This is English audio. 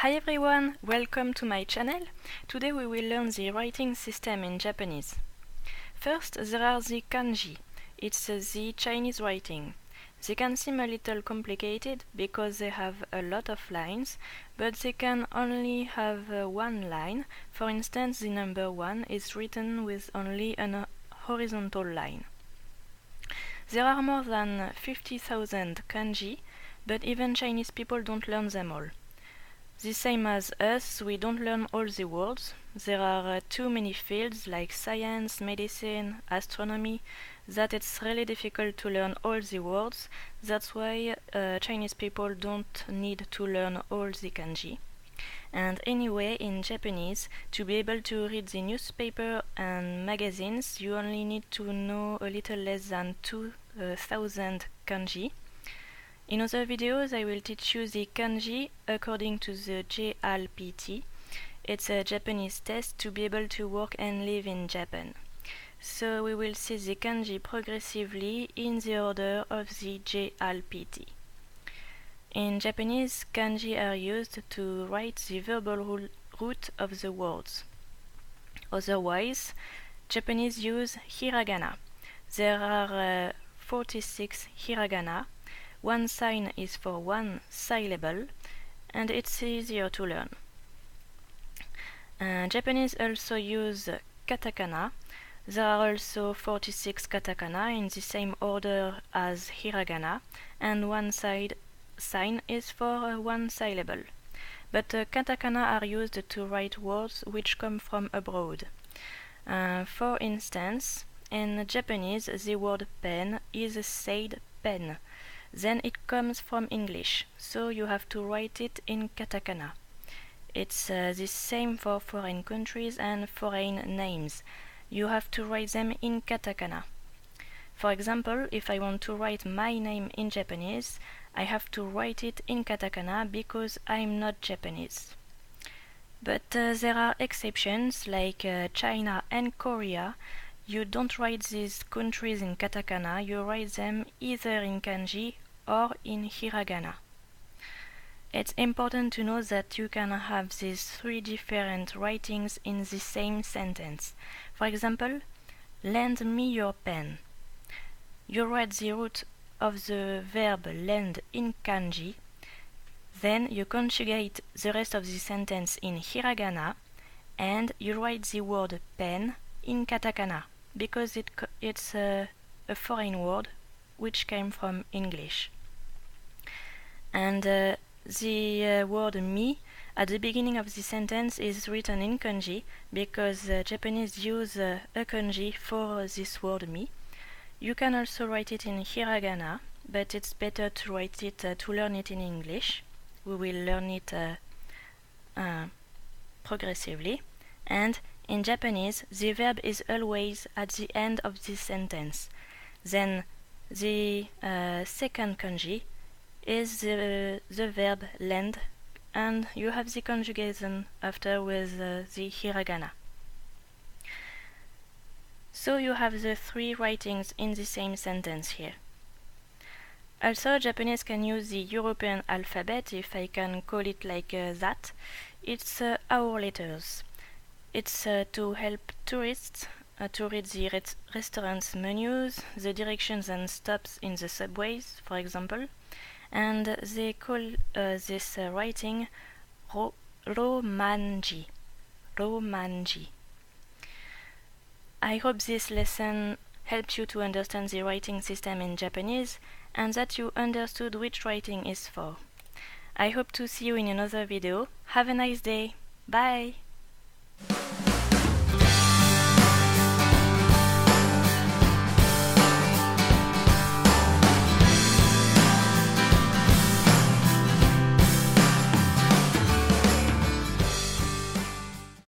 Hi everyone, welcome to my channel. Today we will learn the writing system in Japanese. First, there are the kanji. It's the Chinese writing. They can seem a little complicated because they have a lot of lines, but they can only have one line. For instance, the number 1 is written with only a horizontal line. There are more than 50,000 kanji, but even Chinese people don't learn them all. The same as us, we don't learn all the words. There are too many fields like science, medicine, astronomy, that it's really difficult to learn all the words. That's why Chinese people don't need to learn all the kanji. And anyway, in Japanese, to be able to read the newspaper and magazines, you only need to know a little less than 2,000 kanji. In other videos, I will teach you the kanji according to the JLPT. It's a Japanese test to be able to work and live in Japan. So we will see the kanji progressively in the order of the JLPT. In Japanese, kanji are used to write the verbal root of the words. Otherwise, Japanese use hiragana. There are 46 hiragana. One sign is for one syllable, and it's easier to learn. Japanese also use katakana. There are also 46 katakana in the same order as hiragana, and one sign is for one syllable. But katakana are used to write words which come from abroad. For instance, in Japanese, the word pen is said pen. Then it comes from English, so you have to write it in katakana. It's the same for foreign countries and foreign names. You have to write them in katakana. For example, if I want to write my name in Japanese, I have to write it in katakana because I'm not Japanese. But there are exceptions like China and Korea. You don't write these countries in katakana, you write them either in kanji or in hiragana. It's important to know that you can have these three different writings in the same sentence. For example, lend me your pen. You write the root of the verb lend in kanji, then you conjugate the rest of the sentence in hiragana, and you write the word pen in katakana, because it's a foreign word which came from English. And the word me at the beginning of the sentence is written in kanji because Japanese use a kanji for this word me. You can also write it in hiragana, but it's better to write it to learn it in English. We will learn it progressively. And in Japanese, the verb is always at the end of the sentence. Then the second kanji is the verb lend, and you have the conjugation after with the hiragana. So you have the three writings in the same sentence here. Also, Japanese can use the European alphabet, if I can call it like that. It's our letters. It's to help tourists to read the restaurants' menus, the directions and stops in the subways, for example. And they call this writing romanji. Romanji. I hope this lesson helps you to understand the writing system in Japanese and that you understood which writing is for. I hope to see you in another video. Have a nice day. Bye!